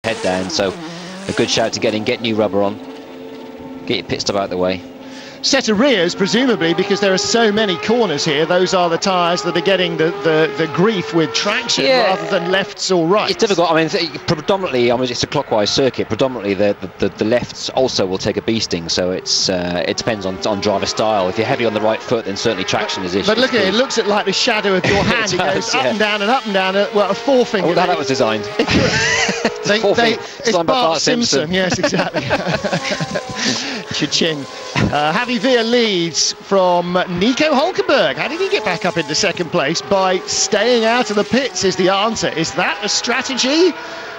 head down, so a good shout to get new rubber on, get your pit stop out of the way. Set of rears, presumably, because there are so many corners here. Those are the tyres that are getting the grief with traction, rather than lefts or rights. It's difficult. I mean, predominantly, it's a clockwise circuit. Predominantly, the lefts also will take a beasting. So it depends on driver style. If you're heavy on the right foot, then certainly traction is issue. But look at it. It looks like the shadow of your hand. It goes up and down and up and down. Well, a forefinger. Oh, that was designed. It's Bart Simpson. Yes, exactly. Cha-ching. Javi Villa leads from Nico Hulkenberg. How did he get back up into second place? By staying out of the pits is the answer. Is that a strategy,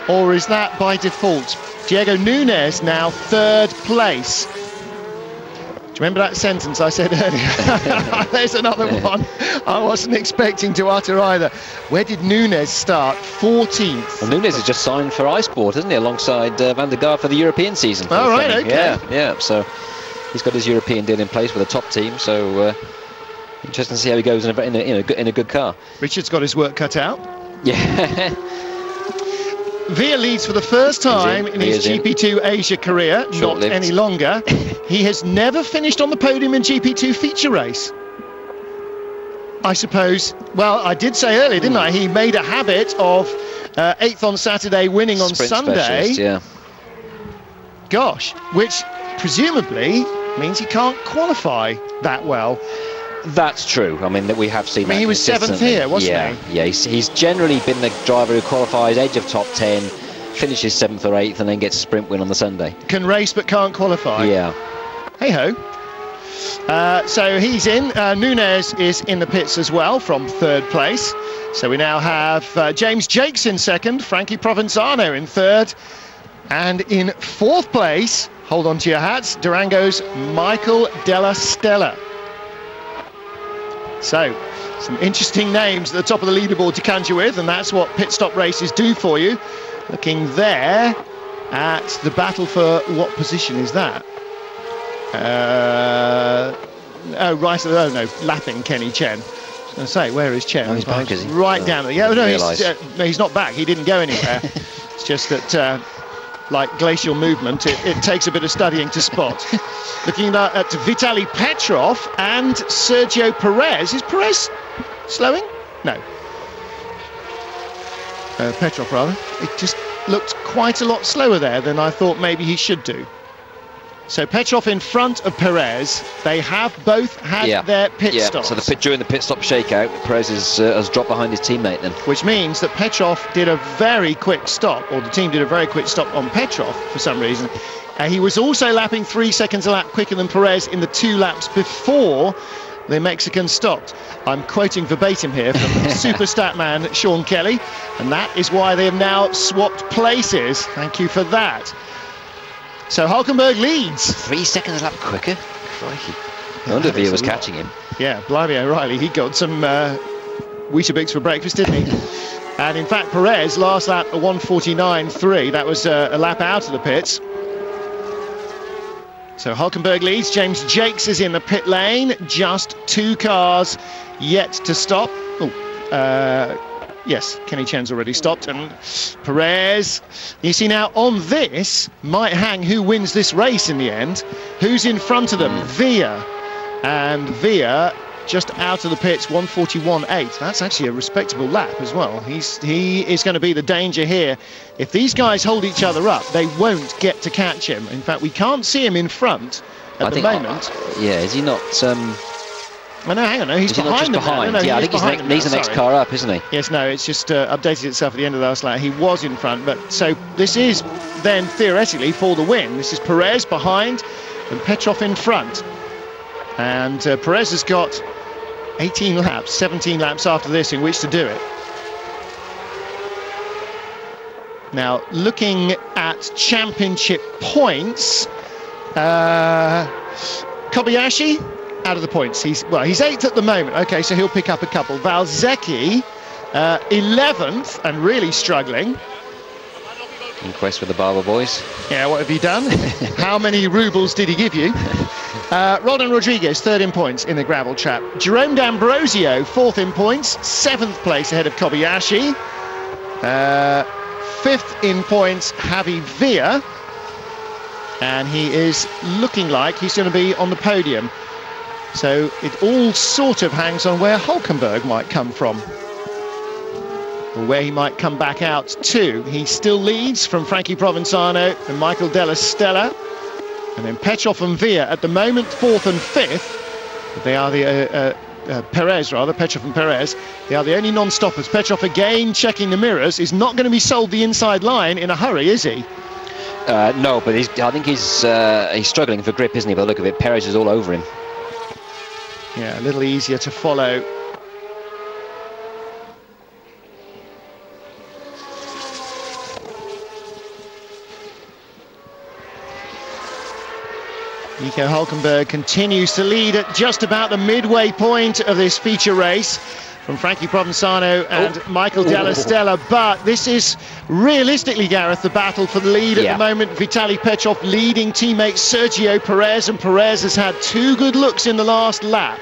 or is that by default? Diego Nunes now third place. Do you remember that sentence I said earlier? There's another one I wasn't expecting to utter either. Where did Nunes start? 14th. Well, Nunes has just signed for iSport, hasn't he, alongside Van der Garde for the European season. Oh, right, okay. Yeah, so he's got his European deal in place with a top team, so interesting to see how he goes in a good car. Richard's got his work cut out. Yeah. Villa leads for the first time in his GP2 Asia career, not any longer. He has never finished on the podium in GP2 feature race. I suppose, well, I did say earlier, didn't I? He made a habit of 8th on Saturday, winning on Sunday. Yeah. Gosh, which presumably means he can't qualify that well. That's true. I mean, that we have seen. I mean, he was 7th here, wasn't he? Yeah, he's generally been the driver who qualifies edge of top 10, finishes 7th or 8th, and then gets a sprint win on the Sunday. Can race but can't qualify. Yeah. Hey ho. So he's in. Nunes is in the pits as well from third place. So we now have James Jakes in second, Frankie Provenzano in third, and in fourth place, hold on to your hats, Durango's Michael Della Stella. So, some interesting names at the top of the leaderboard to conjure with, and that's what pit stop races do for you. Looking there at the battle for what position is that? Lapping Kenny Chen. I was going to say, where is Chen? Oh, he's back, is he? Right down there. Yeah, no, he's not back. He didn't go anywhere. It's just that, like glacial movement, it takes a bit of studying to spot. Looking at Vitaly Petrov and Sergio Perez. Is Perez slowing? No. Petrov, rather. It just looked quite a lot slower there than I thought maybe he should do. So Petrov in front of Perez. They have both had their pit stops. So during the pit stop shakeout, Perez has dropped behind his teammate then. Which means that Petrov did a very quick stop, or the team did a very quick stop on Petrov for some reason. He was also lapping 3 seconds a lap quicker than Perez in the 2 laps before the Mexican stopped. I'm quoting verbatim here from super stat man Sean Kelly, and that is why they have now swapped places. Thank you for that. So Hulkenberg leads. 3 seconds a lap quicker? Crikey. No wonder Villa was catching him. Yeah, blimey O'Reilly, he got some Weetabix for breakfast, didn't he? And in fact, Perez, last lap, a 1:49.3. That was a lap out of the pits. So Hulkenberg leads. James Jakes is in the pit lane. Just 2 cars yet to stop. Yes, Kenny Chen's already stopped, and Perez, you see now on this, might hang who wins this race in the end. Who's in front of them? Villa. And Villa just out of the pits, 1:41.8. That's actually a respectable lap as well. He is going to be the danger here. If these guys hold each other up, they won't get to catch him. In fact, we can't see him in front at the moment. Is he not... Oh, no, hang on, no, he's behind them. No, I think he's the next car up, isn't he? Yes, no, it's just updated itself at the end of the last lap. He was in front, but so this is then theoretically for the win. This is Perez behind and Petrov in front. And Perez has got 18 laps, 17 laps after this in which to do it. Now, looking at championship points, Kobayashi out of the points. He's 8th at the moment. Okay, so he'll pick up a couple. Valzecchi, 11th and really struggling. In quest with the Barber boys. Yeah, what have you done? How many rubles did he give you? Roldan Rodriguez, 3rd in points in the gravel trap. Jerome D'Ambrosio, 4th in points, 7th place ahead of Kobayashi. 5th in points, Javi Villa. And he is looking like he's going to be on the podium. So it all sort of hangs on where Hulkenberg might come from, or where he might come back out to. He still leads from Frankie Provenzano and Michael Della Stella. And then Petrov and Villa at the moment 4th and 5th. They are the Petrov and Perez. They are the only non-stoppers. Petrov again checking the mirrors, is not going to be sold the inside line in a hurry, is he? No, but I think he's struggling for grip, isn't he, by the look of it? Perez is all over him. Yeah, a little easier to follow. Nico Hulkenberg continues to lead at just about the midway point of this feature race from Frankie Provenzano and Michael Della Stella, but this is realistically, Gareth, the battle for the lead at the moment. Vitaly Petrov leading teammate Sergio Perez, and Perez has had 2 good looks in the last lap.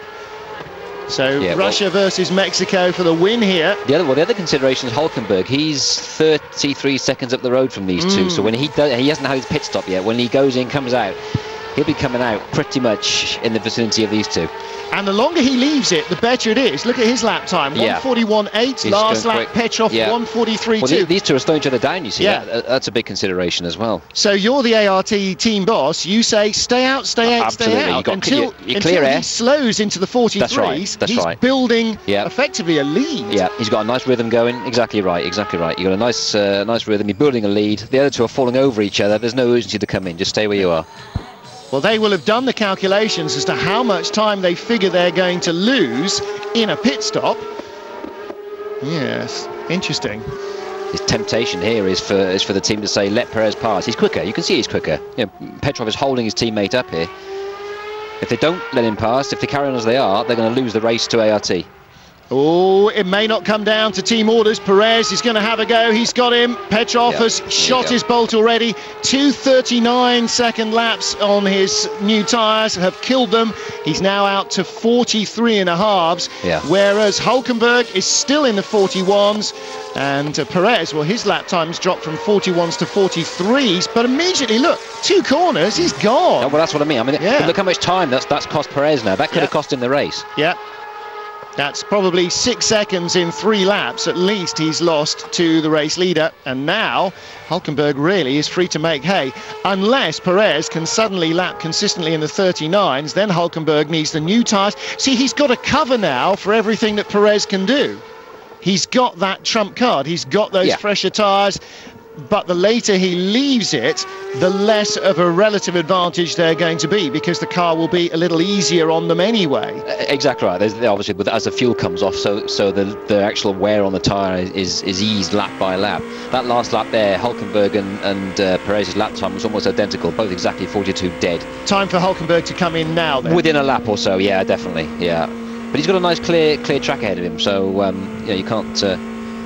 So Russia versus Mexico for the win here. The other consideration is Hulkenberg. He's 33 seconds up the road from these two, so when he hasn't had his pit stop yet. When he goes in, comes out, he'll be coming out pretty much in the vicinity of these two. And the longer he leaves it, the better it is. Look at his lap time, 1:41.8. Last lap, quick. Petrov, 1:43.2. Well, these two are slowing each other down, you see. That's a big consideration as well. So you're the ART team boss. You say, stay out, stay out, stay out. Until he slows into the 43s. That's right. He's building effectively a lead. Yeah, he's got a nice rhythm going. Exactly right, exactly right. You've got a nice rhythm. You're building a lead. The other two are falling over each other. There's no urgency to come in. Just stay where you are. Well, they will have done the calculations as to how much time they figure they're going to lose in a pit stop. Yes, interesting. His temptation here is for the team to say, let Perez pass. He's quicker. You can see he's quicker. You know, Petrov is holding his teammate up here. If they don't let him pass, if they carry on as they are, they're going to lose the race to ART. Oh, it may not come down to team orders. Perez is going to have a go. He's got him. Petrov has shot his bolt already. 2:39 second laps on his new tyres have killed them. He's now out to 43 and a halves, whereas Hulkenberg is still in the 41s. And Perez, well, his lap time's dropped from 41s to 43s, but immediately, look, 2 corners, he's gone. No, well, that's what I mean. Look how much time that's cost Perez now. That could have cost him the race. Yeah. That's probably 6 seconds in 3 laps at least he's lost to the race leader. And now Hulkenberg really is free to make hay. Unless Perez can suddenly lap consistently in the 39s, then Hulkenberg needs the new tyres. See, he's got a cover now for everything that Perez can do. He's got that trump card. He's got those fresher tyres. But the later he leaves it, the less of a relative advantage they're going to be, because the car will be a little easier on them anyway. Exactly right. Obviously, as the fuel comes off, so the actual wear on the tyre is eased lap by lap. That last lap there, Hulkenberg and Perez's lap time was almost identical, both exactly 42 dead. Time for Hulkenberg to come in now, then. Within a lap or so, yeah, definitely, yeah. But he's got a nice clear track ahead of him, so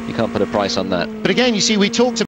you can't put a price on that. But again, you see, we talked about